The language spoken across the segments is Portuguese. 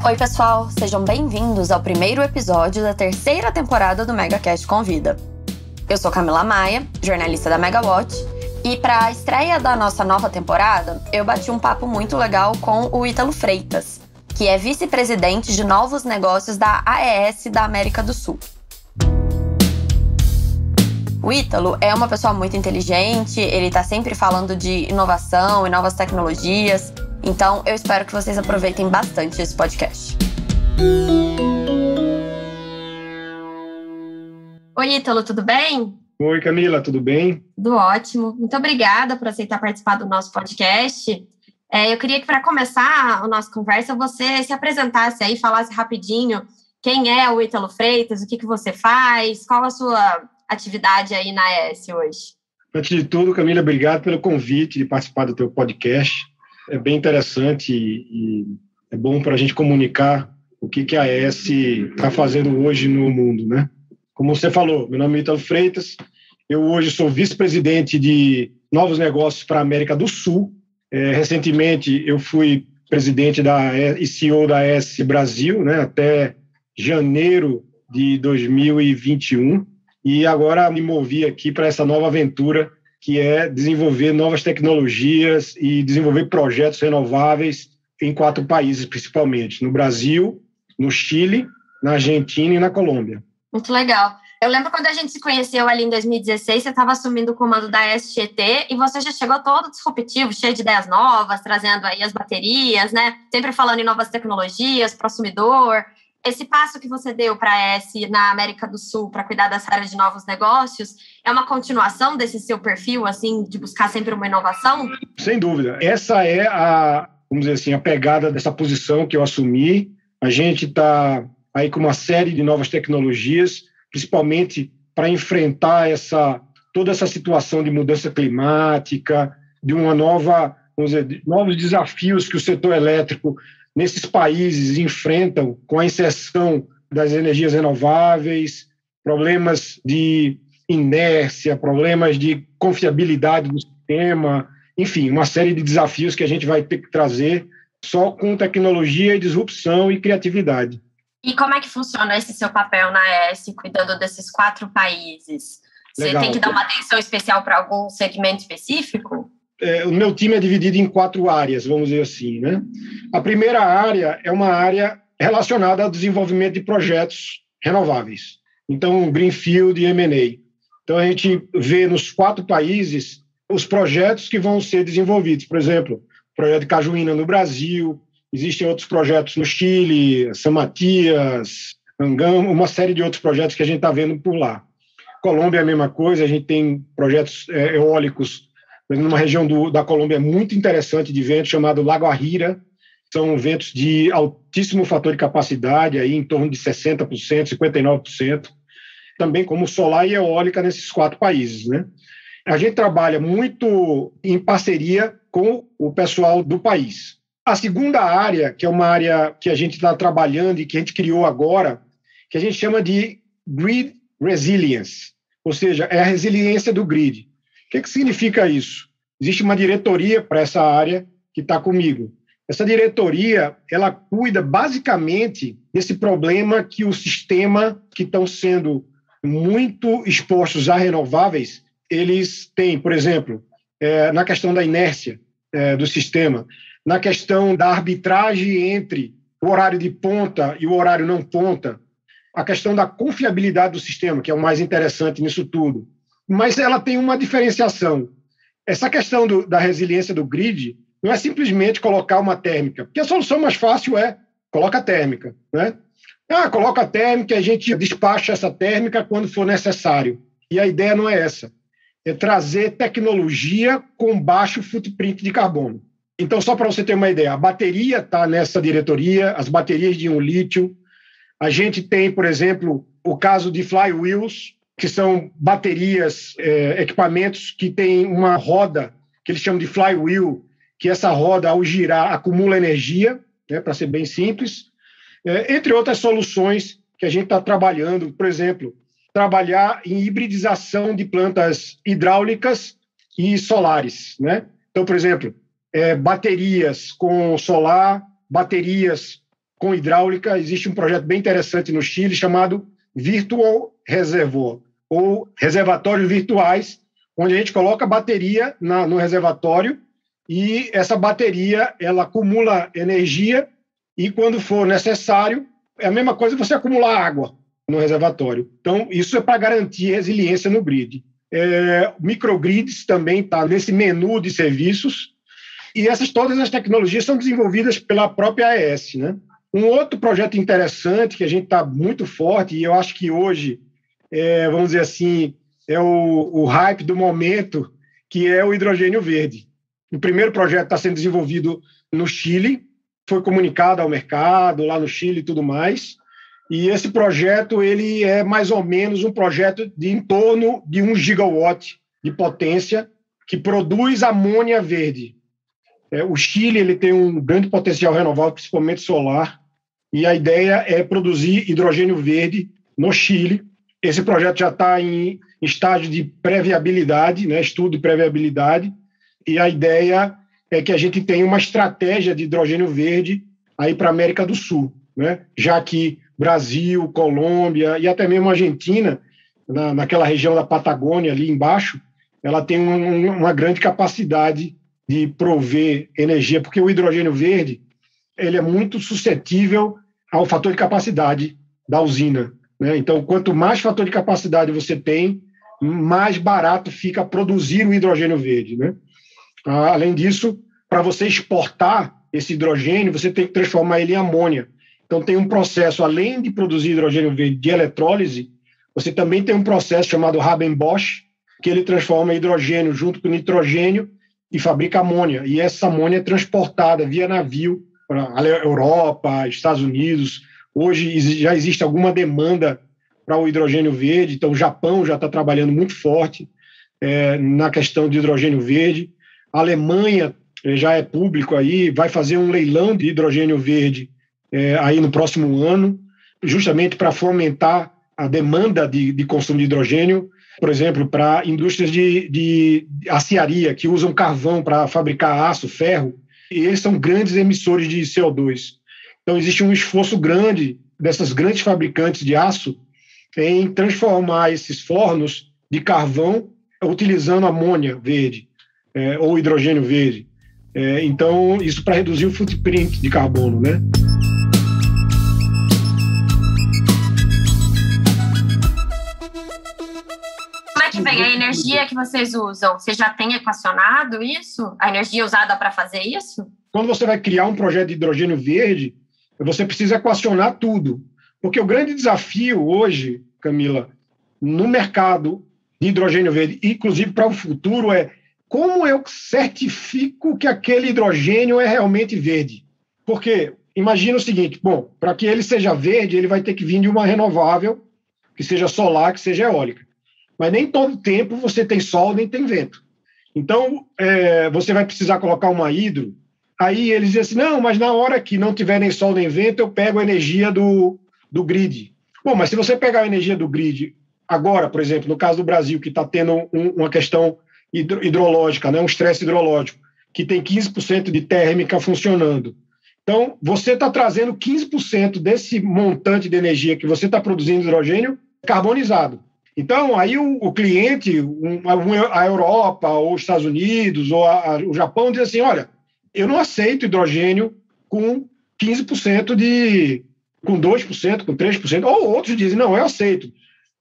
Oi, pessoal! Sejam bem-vindos ao primeiro episódio da terceira temporada do MegaCast Convida. Eu sou Camila Maia, jornalista da Megawatt, e para a estreia da nossa nova temporada, eu bati um papo muito legal com o Ítalo Freitas, que é vice-presidente de novos negócios da AES da América do Sul. O Ítalo é uma pessoa muito inteligente, ele está sempre falando de inovação e novas tecnologias, então eu espero que vocês aproveitem bastante esse podcast. Oi, Ítalo, tudo bem? Oi, Camila, tudo bem? Tudo ótimo. Muito obrigada por aceitar participar do nosso podcast. Eu queria que, para começar a nossa conversa, você se apresentasse aí, falasse rapidinho quem é o Ítalo Freitas, o que você faz, qual a sua atividade aí na AES hoje. Antes de tudo, Camila, obrigado pelo convite de participar do teu podcast. É bem interessante e é bom para a gente comunicar o que a AES está fazendo hoje no mundo, né? Como você falou, meu nome é Ítalo Freitas, eu hoje sou vice-presidente de novos negócios para a América do Sul. Recentemente, eu fui presidente e CEO da AES Brasil, né, até janeiro de 2021. E agora me movi aqui para essa nova aventura, que é desenvolver novas tecnologias e desenvolver projetos renováveis em 4 países, principalmente, no Brasil, no Chile, na Argentina e na Colômbia. Muito legal. Eu lembro quando a gente se conheceu ali em 2016, você estava assumindo o comando da SGT e você já chegou todo disruptivo, cheio de ideias novas, trazendo aí as baterias, né? Sempre falando em novas tecnologias, consumidor. Esse passo que você deu para a AES na América do Sul para cuidar dessa área de novos negócios é uma continuação desse seu perfil, assim, de buscar sempre uma inovação? Sem dúvida. Essa é vamos dizer assim, a pegada dessa posição que eu assumi. A gente está aí com uma série de novas tecnologias, principalmente para enfrentar toda essa situação de mudança climática, de uma vamos dizer, novos desafios que o setor elétrico nesses países enfrentam com a inserção das energias renováveis, problemas de inércia, problemas de confiabilidade do sistema, enfim, uma série de desafios que a gente vai ter que trazer só com tecnologia e disrupção e criatividade. E como é que funciona esse seu papel na AES, cuidando desses 4 países? Você tem que dar uma atenção especial para algum segmento específico? O meu time é dividido em 4 áreas, vamos dizer assim, né? A primeira área é uma área relacionada ao desenvolvimento de projetos renováveis. Então, Greenfield e M&A. Então, a gente vê nos 4 países os projetos que vão ser desenvolvidos. Por exemplo, o projeto de Cajuína no Brasil, existem outros projetos no Chile, São Matias, Angama, uma série de outros projetos que a gente está vendo por lá. Colômbia é a mesma coisa, a gente tem projetos eólicos numa região da Colômbia muito interessante de vento, chamado Lago Ajira. São ventos de altíssimo fator de capacidade, aí em torno de 60%, 59%. Também como solar e eólica nesses 4 países, né? A gente trabalha muito em parceria com o pessoal do país. A segunda área, que é uma área que a gente está trabalhando e que a gente criou agora, que a gente chama de Grid Resilience, ou seja, é a resiliência do grid. O que significa isso? Existe uma diretoria para essa área que está comigo. Essa diretoria, ela cuida basicamente desse problema que o sistema, que estão sendo muito expostos a renováveis, eles têm, por exemplo, na questão da inércia do sistema, na questão da arbitragem entre o horário de ponta e o horário não ponta, a questão da confiabilidade do sistema, que é o mais interessante nisso tudo. Mas ela tem uma diferenciação. Essa questão da resiliência do grid não é simplesmente colocar uma térmica, porque a solução mais fácil é coloca a térmica, né? Coloca a térmica e a gente despacha essa térmica quando for necessário. E a ideia não é essa. É trazer tecnologia com baixo footprint de carbono. Então, só para você ter uma ideia, a bateria está nessa diretoria, as baterias de íon lítio. A gente tem, por exemplo, o caso de flywheels, que são baterias, equipamentos que têm uma roda, que eles chamam de flywheel, que essa roda, ao girar, acumula energia, né, para ser bem simples, entre outras soluções que a gente está trabalhando, por exemplo, trabalhar em hibridização de plantas hidráulicas e solares, né? Então, por exemplo, baterias com solar, baterias com hidráulica, existe um projeto bem interessante no Chile chamado Virtual Reservoir, ou reservatórios virtuais, onde a gente coloca a bateria no reservatório e essa bateria ela acumula energia e, quando for necessário, é a mesma coisa você acumular água no reservatório. Então, isso é para garantir resiliência no grid. Microgrids também está nesse menu de serviços e todas as tecnologias são desenvolvidas pela própria AES, né? Um outro projeto interessante que a gente está muito forte e eu acho que hoje, vamos dizer assim, é o hype do momento, que é o hidrogênio verde. O primeiro projeto está sendo desenvolvido no Chile, foi comunicado ao mercado lá no Chile e tudo mais, e esse projeto ele é mais ou menos um projeto de em torno de 1 gigawatt de potência que produz amônia verde. O Chile ele tem um grande potencial renovável, principalmente solar, e a ideia é produzir hidrogênio verde no Chile. Esse projeto já está em estágio de pré-viabilidade, né, estudo de pré-viabilidade, e a ideia é que a gente tenha uma estratégia de hidrogênio verde aí para a América do Sul, né, já que Brasil, Colômbia e até mesmo a Argentina, naquela região da Patagônia ali embaixo, ela tem uma grande capacidade de prover energia, porque o hidrogênio verde ele é muito suscetível ao fator de capacidade da usina, né? Então, quanto mais fator de capacidade você tem, mais barato fica produzir o hidrogênio verde, né? Além disso, para você exportar esse hidrogênio, você tem que transformar ele em amônia. Então, tem um processo, além de produzir hidrogênio verde de eletrólise, você também tem um processo chamado Haber-Bosch, que ele transforma hidrogênio junto com nitrogênio e fabrica amônia. E essa amônia é transportada via navio para a Europa, Estados Unidos. Hoje já existe alguma demanda para o hidrogênio verde, então o Japão já está trabalhando muito forte na questão de hidrogênio verde. A Alemanha já é público aí, vai fazer um leilão de hidrogênio verde aí no próximo ano, justamente para fomentar a demanda de consumo de hidrogênio, por exemplo, para indústrias de aciaria, que usam carvão para fabricar aço, ferro, e eles são grandes emissores de CO2. Então, existe um esforço grande dessas grandes fabricantes de aço em transformar esses fornos de carvão utilizando amônia verde ou hidrogênio verde. Então, isso para reduzir o footprint de carbono, né? Como é que vem a energia que vocês usam? Você já tem equacionado isso? A energia usada para fazer isso? Quando você vai criar um projeto de hidrogênio verde, você precisa equacionar tudo. Porque o grande desafio hoje, Camila, no mercado de hidrogênio verde, inclusive para o futuro, é como eu certifico que aquele hidrogênio é realmente verde. Porque imagina o seguinte, bom, para que ele seja verde, ele vai ter que vir de uma renovável, que seja solar, que seja eólica. Mas nem todo tempo você tem sol, nem tem vento. Então, você vai precisar colocar uma hidro. Aí eles dizem assim, não, mas na hora que não tiver nem sol nem vento, eu pego a energia do grid. Bom, mas se você pegar a energia do grid agora, por exemplo, no caso do Brasil, que está tendo uma questão hidrológica, né, um estresse hidrológico, que tem 15% de térmica funcionando. Então, você está trazendo 15% desse montante de energia que você está produzindo hidrogênio carbonizado. Então, aí o cliente, a Europa, ou os Estados Unidos, ou o Japão, diz assim, olha, eu não aceito hidrogênio com 15%, com 2%, com 3%, ou outros dizem, não, eu aceito.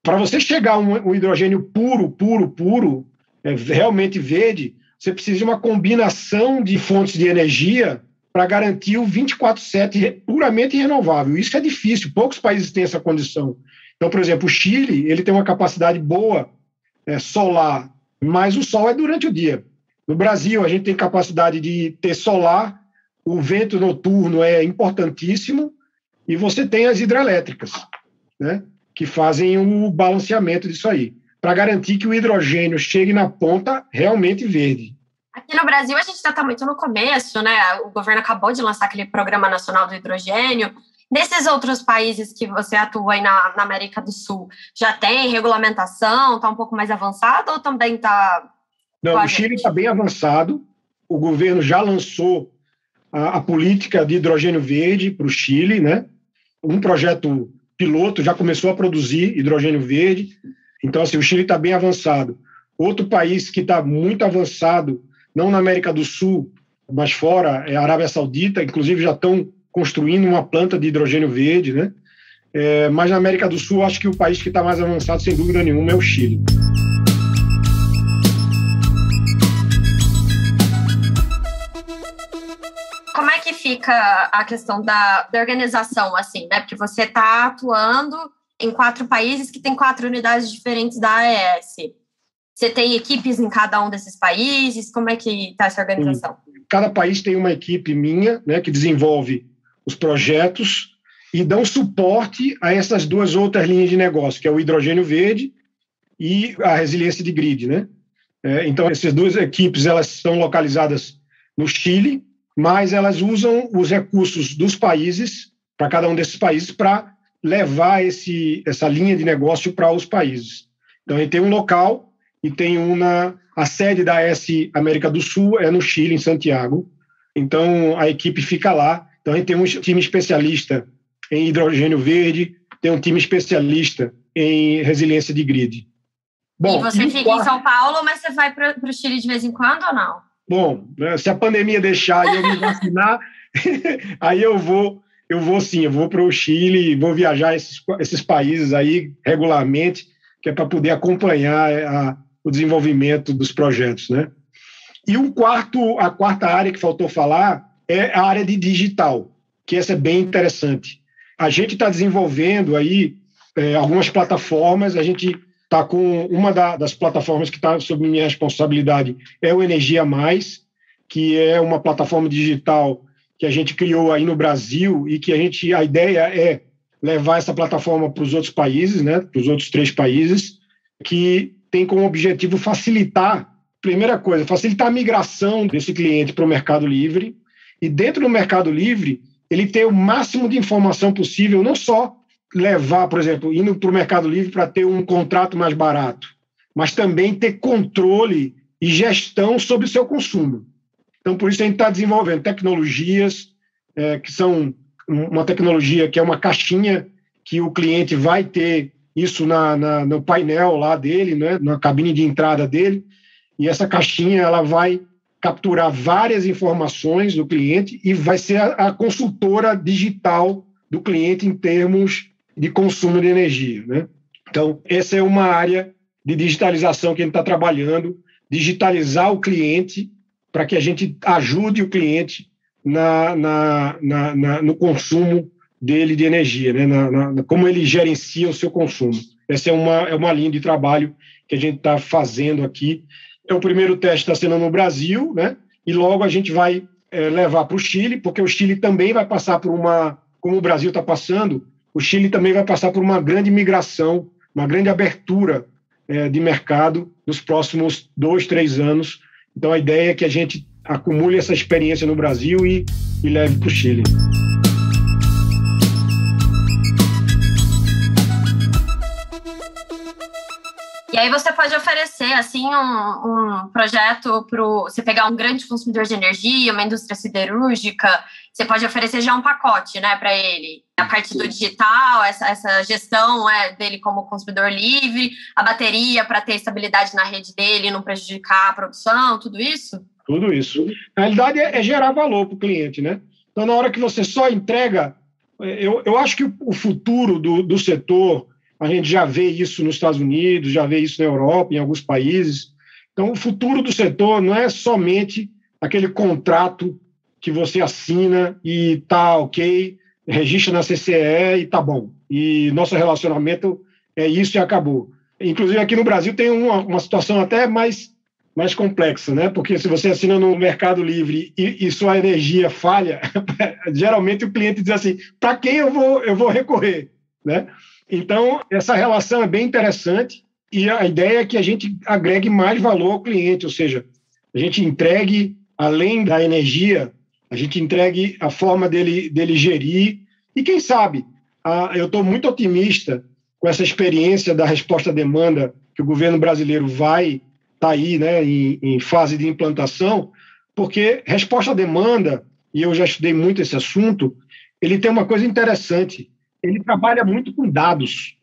Para você chegar a um hidrogênio puro, realmente verde, você precisa de uma combinação de fontes de energia para garantir o 24/7 puramente renovável. Isso é difícil, poucos países têm essa condição. Então, por exemplo, o Chile ele tem uma capacidade boa solar, mas o sol é durante o dia. No Brasil, a gente tem capacidade de ter solar, o vento noturno é importantíssimo, e você tem as hidrelétricas, né, que fazem o balanceamento disso aí, para garantir que o hidrogênio chegue na ponta realmente verde. Aqui no Brasil, a gente está muito no começo, né? O governo acabou de lançar aquele Programa Nacional do Hidrogênio. Nesses outros países que você atua aí na América do Sul, já tem regulamentação, está um pouco mais avançado ou também está... Não, o Chile está bem avançado, o governo já lançou a política de hidrogênio verde para o Chile, né? Um projeto piloto já começou a produzir hidrogênio verde, então assim, o Chile está bem avançado. Outro país que está muito avançado, não na América do Sul, mas fora, é a Arábia Saudita, inclusive já estão construindo uma planta de hidrogênio verde, né? Mas na América do Sul, acho que o país que está mais avançado, sem dúvida nenhuma, é o Chile. Como é que fica a questão da organização, assim, né? Porque você está atuando em 4 países que têm 4 unidades diferentes da AES. Você tem equipes em cada um desses países? Como é que está essa organização? Cada país tem uma equipe minha, né, que desenvolve os projetos e dão suporte a essas 2 outras linhas de negócio, que é o hidrogênio verde e a resiliência de grid, né? Então, essas 2 equipes, elas são localizadas no Chile, mas elas usam os recursos dos países, para cada um desses países, para levar essa linha de negócio para os países. Então, a gente tem um local e tem a sede da AES América do Sul é no Chile, em Santiago. Então, a equipe fica lá. Então, a gente tem um time especialista em hidrogênio verde, tem um time especialista em resiliência de grid. Bom, e você fica em São Paulo, mas você vai para o Chile de vez em quando ou não? Bom, se a pandemia deixar e eu me vacinar, aí eu vou sim, eu vou para o Chile, vou viajar esses países aí regularmente, que é para poder acompanhar o desenvolvimento dos projetos, né? E a quarta área que faltou falar é a área de digital, que essa é bem interessante. A gente está desenvolvendo aí algumas plataformas, a gente está com uma das plataformas que está sob minha responsabilidade é o Energia Mais, que é uma plataforma digital que a gente criou aí no Brasil e que a ideia é levar essa plataforma para os outros países, né, para os outros 3 países, que tem como objetivo facilitar a migração desse cliente para o Mercado Livre e dentro do Mercado Livre ele ter o máximo de informação possível, não só levar, por exemplo, indo para o Mercado Livre para ter um contrato mais barato, mas também ter controle e gestão sobre o seu consumo. Então, por isso a gente está desenvolvendo tecnologias que são uma tecnologia que é uma caixinha que o cliente vai ter isso no painel lá dele, né, na cabine de entrada dele, e essa caixinha ela vai capturar várias informações do cliente e vai ser a consultora digital do cliente em termos de consumo de energia, né? Então, essa é uma área de digitalização que a gente está trabalhando, digitalizar o cliente para que a gente ajude o cliente no consumo dele de energia, né? Como ele gerencia o seu consumo. Essa é uma linha de trabalho que a gente está fazendo aqui. O primeiro teste está sendo no Brasil, né? E logo a gente vai levar para o Chile, porque o Chile também vai passar por como o Brasil está passando, o Chile também vai passar por uma grande migração, uma grande abertura de mercado nos próximos 2, 3 anos. Então, a ideia é que a gente acumule essa experiência no Brasil e leve para o Chile. E aí você pode oferecer, assim, um projeto para você pegar um grande consumidor de energia, uma indústria siderúrgica, você pode oferecer já um pacote, né, para ele. A parte do digital, essa gestão dele como consumidor livre, a bateria para ter estabilidade na rede dele e não prejudicar a produção, tudo isso? Tudo isso. Na realidade, é gerar valor para o cliente, né? Então, na hora que você só entrega... Eu acho que o futuro do setor... A gente já vê isso nos Estados Unidos, já vê isso na Europa, em alguns países. Então, o futuro do setor não é somente aquele contrato que você assina e está ok, registra na CCE e está bom. E nosso relacionamento é isso e acabou. Inclusive, aqui no Brasil tem uma situação até mais complexa, né? Porque se você assina no Mercado Livre e sua energia falha, geralmente o cliente diz assim, para quem eu vou recorrer, né? Então, essa relação é bem interessante e a ideia é que a gente agregue mais valor ao cliente, ou seja, a gente entregue, além da energia, a gente entregue a forma dele gerir e, quem sabe, eu estou muito otimista com essa experiência da resposta à demanda que o governo brasileiro vai estar aí, né, em fase de implantação, porque resposta à demanda e eu já estudei muito esse assunto, ele tem uma coisa interessante. Ele trabalha muito com dados.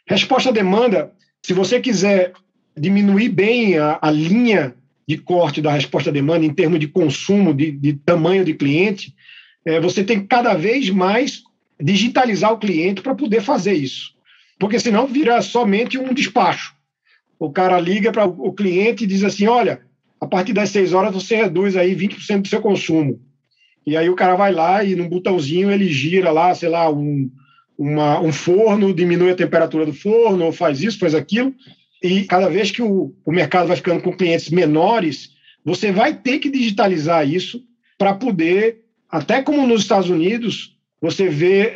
Resposta à demanda, se você quiser diminuir bem a linha de corte da resposta à demanda em termos de consumo, de tamanho de cliente, você tem que cada vez mais digitalizar o cliente para poder fazer isso. Porque senão vira somente um despacho. O cara liga para o cliente e diz assim, olha, a partir das 6 horas você reduz aí 20% do seu consumo. E aí o cara vai lá e num botãozinho ele gira lá, sei lá, um forno, diminui a temperatura do forno, ou faz isso, faz aquilo. E cada vez que o mercado vai ficando com clientes menores, você vai ter que digitalizar isso para poder, até como nos Estados Unidos, você vê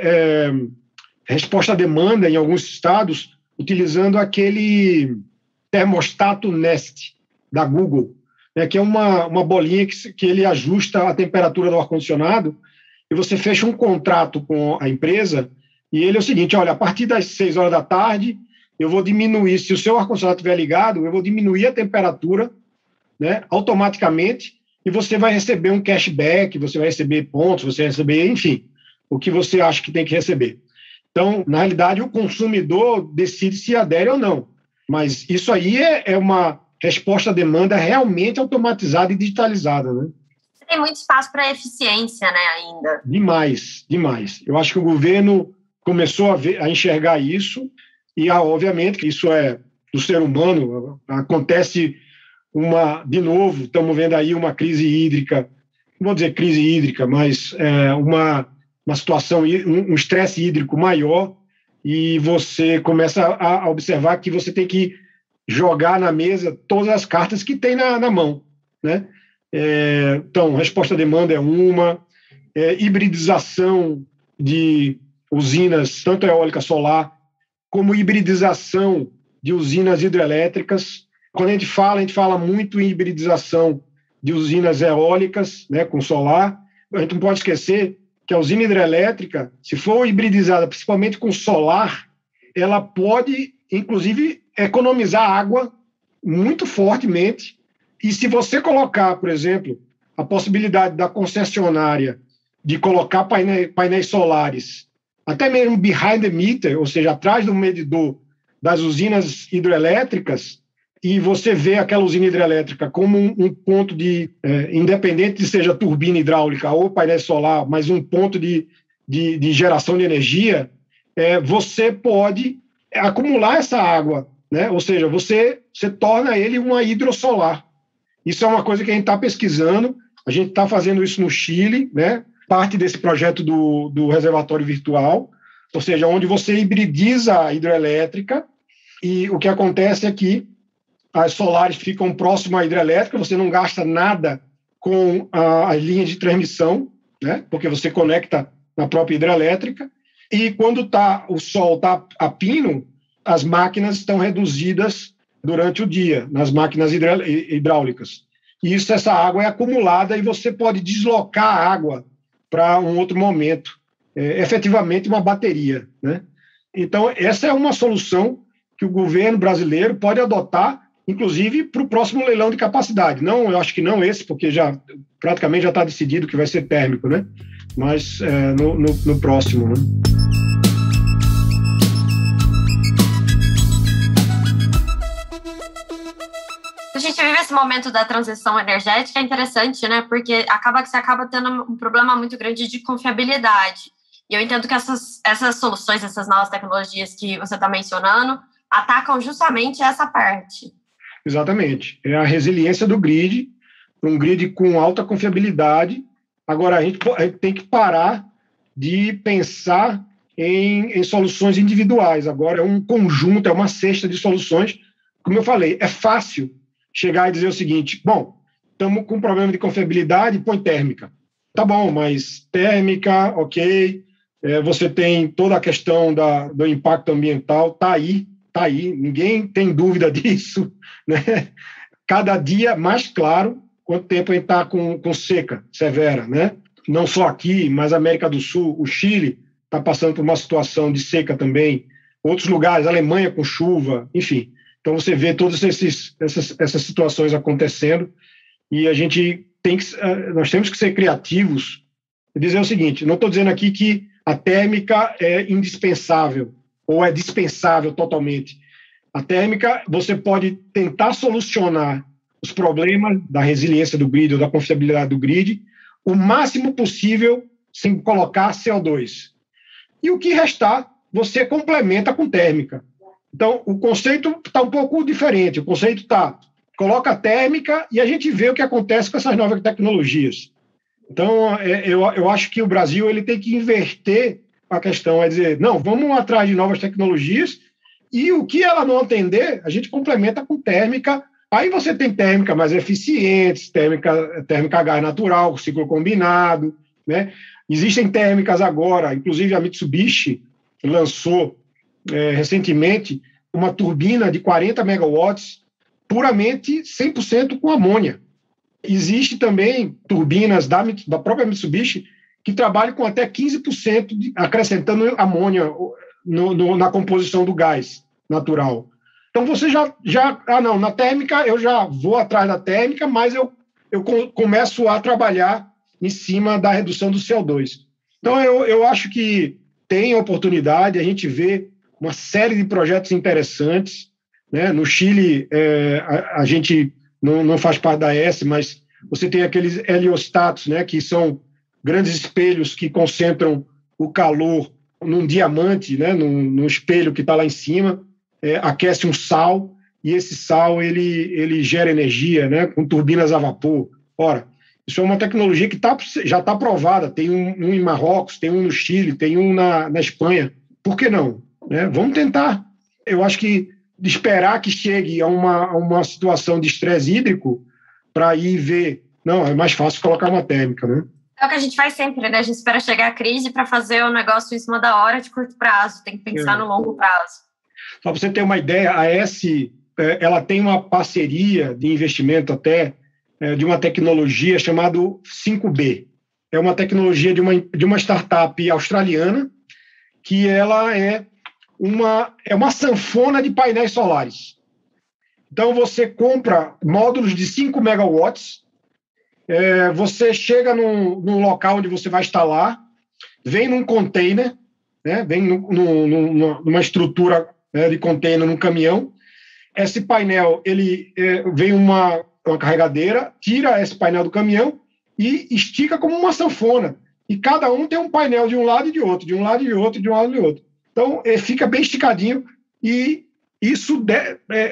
resposta à demanda em alguns estados utilizando aquele termostato Nest da Google, que é uma bolinha que ele ajusta a temperatura do ar-condicionado e você fecha um contrato com a empresa e ele é o seguinte, olha, a partir das 6 horas da tarde eu vou diminuir, se o seu ar-condicionado estiver ligado, eu vou diminuir a temperatura, né, automaticamente e você vai receber um cashback, você vai receber pontos, você vai receber, enfim, o que você acha que tem que receber. Então, na realidade, o consumidor decide se adere ou não. Mas isso aí é uma resposta à demanda realmente automatizada e digitalizada, né? Tem muito espaço para eficiência, né, ainda. Demais, demais. Eu acho que o governo começou a enxergar isso e, obviamente, que isso é do ser humano. Acontece de novo, estamos vendo aí uma crise hídrica, não vou dizer crise hídrica, mas uma situação, um estresse hídrico maior e você começa a observar que você tem que jogar na mesa todas as cartas que tem na mão, né? Então, resposta à demanda é uma, hibridização de usinas, tanto eólica solar, como hibridização de usinas hidrelétricas. Quando a gente fala muito em hibridização de usinas eólicas, né, com solar. A gente não pode esquecer que a usina hidrelétrica, se for hibridizada principalmente com solar, ela pode, inclusive, economizar água muito fortemente. E se você colocar, por exemplo, a possibilidade da concessionária de colocar painéis solares, até mesmo behind the meter, ou seja, atrás do medidor das usinas hidrelétricas, e você vê aquela usina hidrelétrica como um ponto de, independente de seja turbina hidráulica ou painel solar, mas um ponto de geração de energia, você pode acumular essa água, né? Ou seja, você torna ele uma hidrossolar. Isso é uma coisa que a gente está pesquisando, a gente está fazendo isso no Chile, né? Parte desse projeto do reservatório virtual, ou seja, onde você hibridiza a hidrelétrica e o que acontece é que as solares ficam próximas à hidrelétrica, você não gasta nada com as linhas de transmissão, né? Porque você conecta na própria hidrelétrica, e quando o sol está a pino, as máquinas estão reduzidas durante o dia, nas máquinas hidráulicas. E essa água é acumulada e você pode deslocar a água para um outro momento, efetivamente uma bateria, né? Então, essa é uma solução que o governo brasileiro pode adotar, inclusive para o próximo leilão de capacidade. Não, eu acho que não esse, porque praticamente já está decidido que vai ser térmico, né? Mas no próximo, né? A gente vive esse momento da transição energética, é interessante, né? Porque você acaba tendo um problema muito grande de confiabilidade. E eu entendo que essas soluções, essas novas tecnologias que você está mencionando, atacam justamente essa parte. Exatamente. É a resiliência do grid, um grid com alta confiabilidade. Agora, a gente tem que parar de pensar em soluções individuais. Agora, é um conjunto, é uma cesta de soluções. Como eu falei, é fácil chegar e dizer o seguinte, bom, estamos com um problema de confiabilidade, põe térmica. Tá bom, mas térmica, ok, você tem toda a questão do impacto ambiental, tá aí, ninguém tem dúvida disso, né? Cada dia mais claro quanto tempo a gente está com seca severa, né? Não só aqui, mas América do Sul, o Chile está passando por uma situação de seca também, outros lugares, Alemanha com chuva, enfim. Então você vê todas essas situações acontecendo e nós temos que ser criativos dizer o seguinte, não estou dizendo aqui que a térmica é indispensável ou é dispensável totalmente. A térmica, você pode tentar solucionar os problemas da resiliência do grid ou da confiabilidade do grid o máximo possível sem colocar CO2. E o que restar, você complementa com térmica. Então, o conceito está um pouco diferente. O conceito está, coloca a térmica e a gente vê o que acontece com essas novas tecnologias. Então, eu acho que o Brasil ele tem que inverter a questão, é dizer, não, vamos atrás de novas tecnologias e o que ela não atender, a gente complementa com térmica. Aí você tem térmica mais eficientes, térmica a gás natural, ciclo combinado, né? Existem térmicas agora, inclusive a Mitsubishi lançou recentemente uma turbina de 40 megawatts puramente 100% com amônia. Existe também turbinas da própria Mitsubishi que trabalham com até 15% acrescentando amônia na composição do gás natural. Então você na térmica eu já vou atrás da térmica, mas eu começo a trabalhar em cima da redução do CO2. Então eu acho que tem oportunidade, a gente vê uma série de projetos interessantes, né? No Chile, a gente não faz parte da AES, mas você tem aqueles heliostatos, né? Que são grandes espelhos que concentram o calor num diamante, né? Num espelho que está lá em cima, aquece um sal, e esse sal ele gera energia, né? Com turbinas a vapor. Ora, isso é uma tecnologia que já está aprovada, tem um em Marrocos, tem um no Chile, tem um na Espanha. Por que não? Vamos tentar. Eu acho que de esperar que chegue a uma situação de estresse hídrico para ir ver, não, é mais fácil colocar uma térmica, né? É o que a gente faz sempre, né? A gente espera chegar a crise para fazer o negócio em cima da hora, de curto prazo, tem que pensar no longo prazo. Só para você ter uma ideia, a AES ela tem uma parceria de investimento até de uma tecnologia chamada 5B. É uma tecnologia de uma startup australiana que ela é uma sanfona de painéis solares. Então, você compra módulos de 5 megawatts, você chega num local onde você vai instalar, vem num container, né, vem numa estrutura de container, num caminhão. Esse painel, ele vem uma carregadeira, tira esse painel do caminhão e estica como uma sanfona. E cada um tem um painel de um lado e de outro, de um lado e de outro, de um lado e de outro. Então, fica bem esticadinho e isso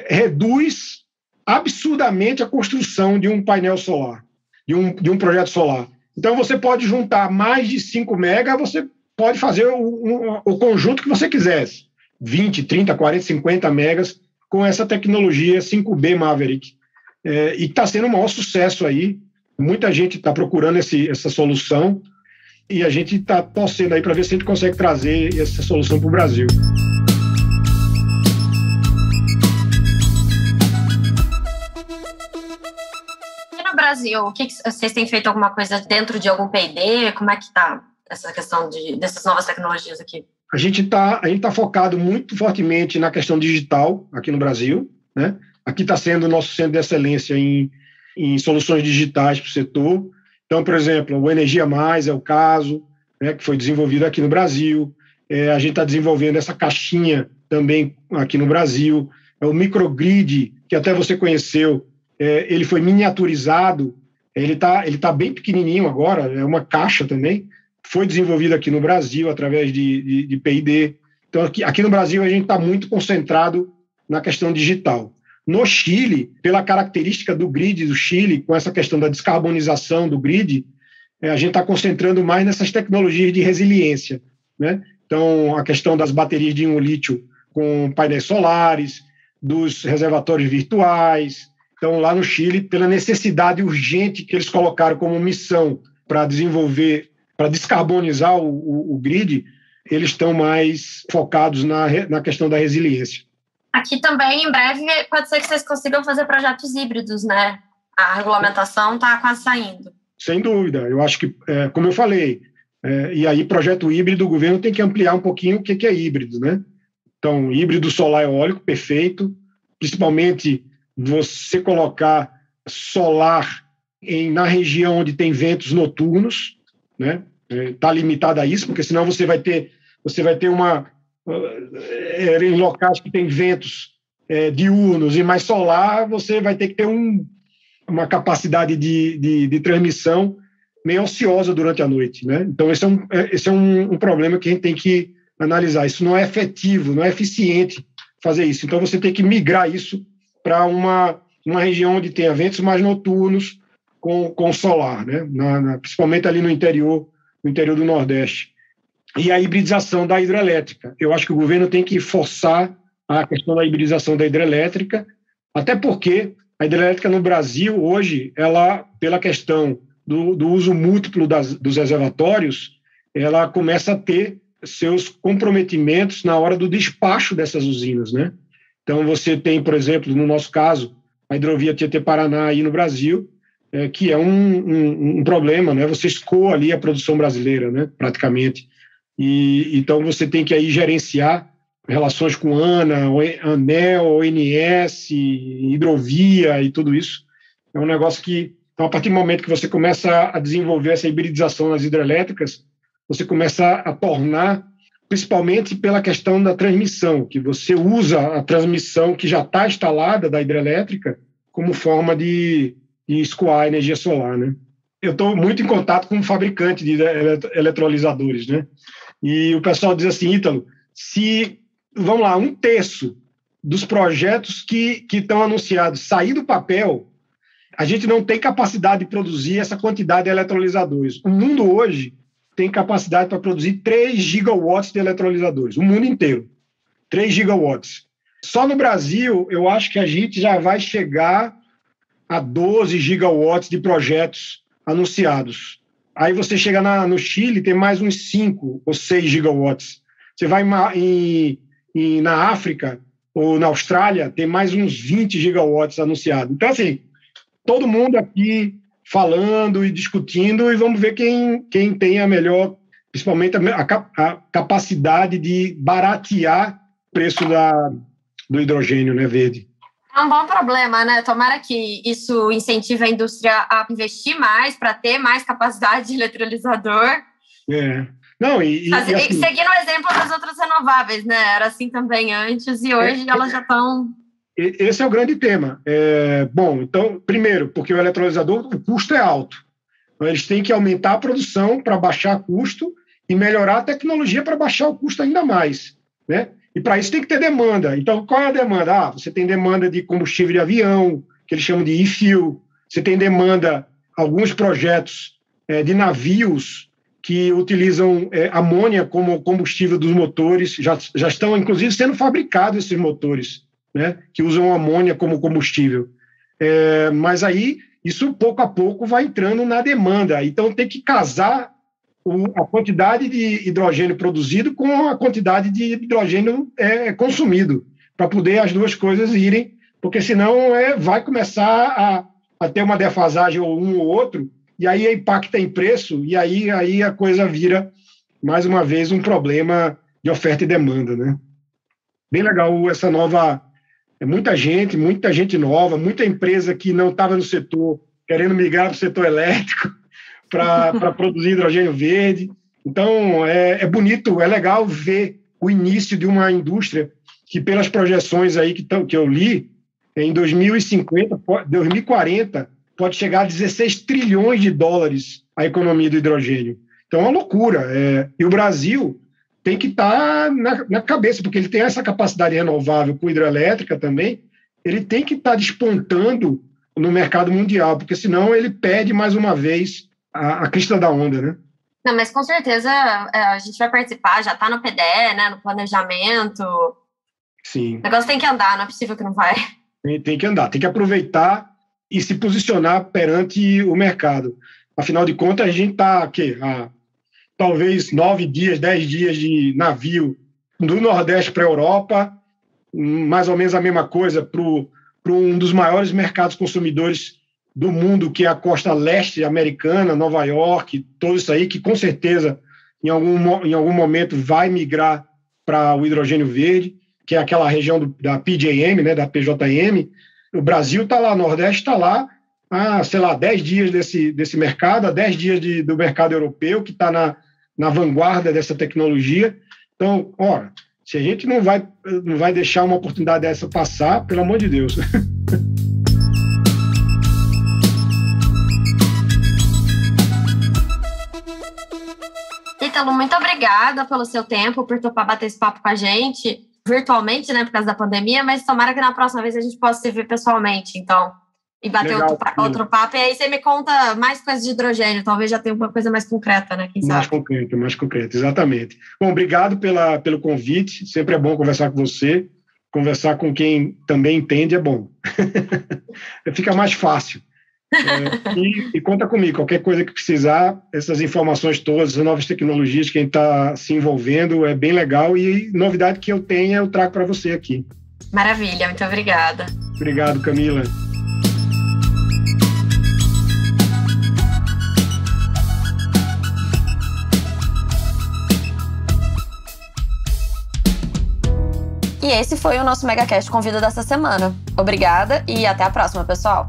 reduz absurdamente a construção de um painel solar, de um projeto solar. Então, você pode juntar mais de 5 mega, você pode fazer o conjunto que você quisesse, 20, 30, 40, 50 megas, com essa tecnologia 5B Maverick. E está sendo um maior sucesso aí. Muita gente está procurando essa solução e a gente está torcendo aí para ver se a gente consegue trazer essa solução para o Brasil. E no Brasil, vocês têm feito alguma coisa dentro de algum P&D? Como é que está essa questão dessas novas tecnologias aqui? A gente tá focado muito fortemente na questão digital aqui no Brasil, né? Aqui está sendo o nosso centro de excelência em soluções digitais para o setor. Então, por exemplo, o Energia Mais é o caso, né, que foi desenvolvido aqui no Brasil. A gente está desenvolvendo essa caixinha também aqui no Brasil. O microgrid, que até você conheceu, ele foi miniaturizado, ele tá bem pequenininho agora, é uma caixa também, foi desenvolvido aqui no Brasil através de P&D. Então, aqui no Brasil, a gente está muito concentrado na questão digital. No Chile, pela característica do grid do Chile, com essa questão da descarbonização do grid, a gente está concentrando mais nessas tecnologias de resiliência, né? Então, a questão das baterias de íon lítio com painéis solares, dos reservatórios virtuais. Então, lá no Chile, pela necessidade urgente que eles colocaram como missão para desenvolver, para descarbonizar o grid, eles estão mais focados na questão da resiliência. Aqui também, em breve, pode ser que vocês consigam fazer projetos híbridos, né? A regulamentação está quase saindo. Sem dúvida. Eu acho que, como eu falei, e aí projeto híbrido, o governo tem que ampliar um pouquinho o que é híbrido, né? Então, híbrido solar eólico, perfeito. Principalmente você colocar solar na região onde tem ventos noturnos, né? está limitada a isso, porque senão você vai ter em locais que tem ventos diurnos e mais solar, você vai ter que ter uma capacidade de transmissão meio ociosa durante a noite, né? Então, esse é um problema que a gente tem que analisar. Isso não é efetivo, não é eficiente fazer isso. Então, você tem que migrar isso para uma região onde tenha ventos mais noturnos com solar, né? Principalmente ali no interior do Nordeste. E a hibridização da hidrelétrica. Eu acho que o governo tem que forçar a questão da hibridização da hidrelétrica, até porque a hidrelétrica no Brasil, hoje, ela, pela questão do uso múltiplo dos reservatórios, ela começa a ter seus comprometimentos na hora do despacho dessas usinas, né? Então, você tem, por exemplo, no nosso caso, a hidrovia Tietê-Paraná aí no Brasil, que é um problema, né? Você escoa ali a produção brasileira, né? Praticamente. E então, você tem que aí gerenciar relações com ANA, ANEEL, ONS, hidrovia e tudo isso. É um negócio que, então, a partir do momento que você começa a desenvolver essa hibridização nas hidrelétricas, você começa a tornar, principalmente pela questão da transmissão, que você usa a transmissão que já está instalada da hidrelétrica como forma de escoar a energia solar, né? Eu estou muito em contato com um fabricante de eletrolisadores, né? E o pessoal diz assim, Ítalo, se, vamos lá, 1/3 dos projetos que estão anunciados sair do papel, a gente não tem capacidade de produzir essa quantidade de eletrolisadores. O mundo hoje tem capacidade para produzir 3 gigawatts de eletrolisadores, o mundo inteiro, 3 gigawatts. Só no Brasil, eu acho que a gente já vai chegar a 12 gigawatts de projetos anunciados. Aí você chega no Chile, tem mais uns 5 ou 6 gigawatts. Você vai na África ou na Austrália, tem mais uns 20 gigawatts anunciados. Então, assim, todo mundo aqui falando e discutindo, e vamos ver quem tem a melhor, principalmente a capacidade de baratear o preço do hidrogênio, né, verde. É um bom problema, né? Tomara que isso incentive a indústria a investir mais para ter mais capacidade de eletrolisador. Não, assim, seguindo o exemplo das outras renováveis, né? Era assim também antes e hoje elas já estão... Esse é o grande tema. Bom, então, primeiro, porque o eletrolisador, o custo é alto. Então, eles têm que aumentar a produção para baixar o custo e melhorar a tecnologia para baixar o custo ainda mais, né? E para isso tem que ter demanda. Então, qual é a demanda? Você tem demanda de combustível de avião, que eles chamam de e-fuel. Você tem demanda, alguns projetos de navios que utilizam amônia como combustível dos motores. Já estão, inclusive, sendo fabricados esses motores, né, que usam amônia como combustível. Mas aí, isso pouco a pouco vai entrando na demanda. Então, tem que casar a quantidade de hidrogênio produzido com a quantidade de hidrogênio consumido, para poder as duas coisas irem, porque senão vai começar a ter uma defasagem ou um ou outro, e aí impacta em preço, e aí a coisa vira, mais uma vez, um problema de oferta e demanda, né? Bem legal essa nova... muita gente nova, muita empresa que não estava no setor, querendo migrar para o setor elétrico, para produzir hidrogênio verde. Então, é bonito, é legal ver o início de uma indústria que, pelas projeções aí que eu li, em 2040, pode chegar a 16 trilhões de dólares a economia do hidrogênio. Então, é uma loucura. E o Brasil tem que estar na cabeça, porque ele tem essa capacidade renovável com hidrelétrica também, ele tem que estar despontando no mercado mundial, porque senão ele perde mais uma vez a crista da onda, né? Não, mas com certeza a gente vai participar, já está no PDE, né, no planejamento. Sim. O negócio tem que andar, não é possível que não vai. Tem que andar, tem que aproveitar e se posicionar perante o mercado. Afinal de contas, a gente está aqui há talvez 9 dias, 10 dias de navio do Nordeste para a Europa, mais ou menos a mesma coisa para um dos maiores mercados consumidores do mundo, que é a costa leste americana, Nova York, tudo isso aí, que com certeza em algum momento vai migrar para o hidrogênio verde, que é aquela região da PJM, né, da PJM. O Brasil está lá, o Nordeste está lá, sei lá, 10 dias desse mercado, a 10 dias do mercado europeu, que está na vanguarda dessa tecnologia. Então, ora, se a gente não vai deixar uma oportunidade dessa passar, pelo amor de Deus. Ítalo, muito obrigada pelo seu tempo, por topar bater esse papo com a gente, virtualmente, né, por causa da pandemia, mas tomara que na próxima vez a gente possa se ver pessoalmente, então, e bater outro papo. E aí você me conta mais coisas de hidrogênio, talvez já tenha uma coisa mais concreta, né, quem sabe? Mais concreto, exatamente. Bom, obrigado pelo convite, sempre é bom conversar com você, conversar com quem também entende é bom. Fica mais fácil. E conta comigo, qualquer coisa que precisar, essas informações todas, as novas tecnologias que a gente está se envolvendo, é bem legal, e novidade que eu tenha, eu trago para você aqui. Maravilha, muito obrigada. Obrigado, Camila. E esse foi o nosso MegaCast Convida dessa semana. Obrigada e até a próxima, pessoal!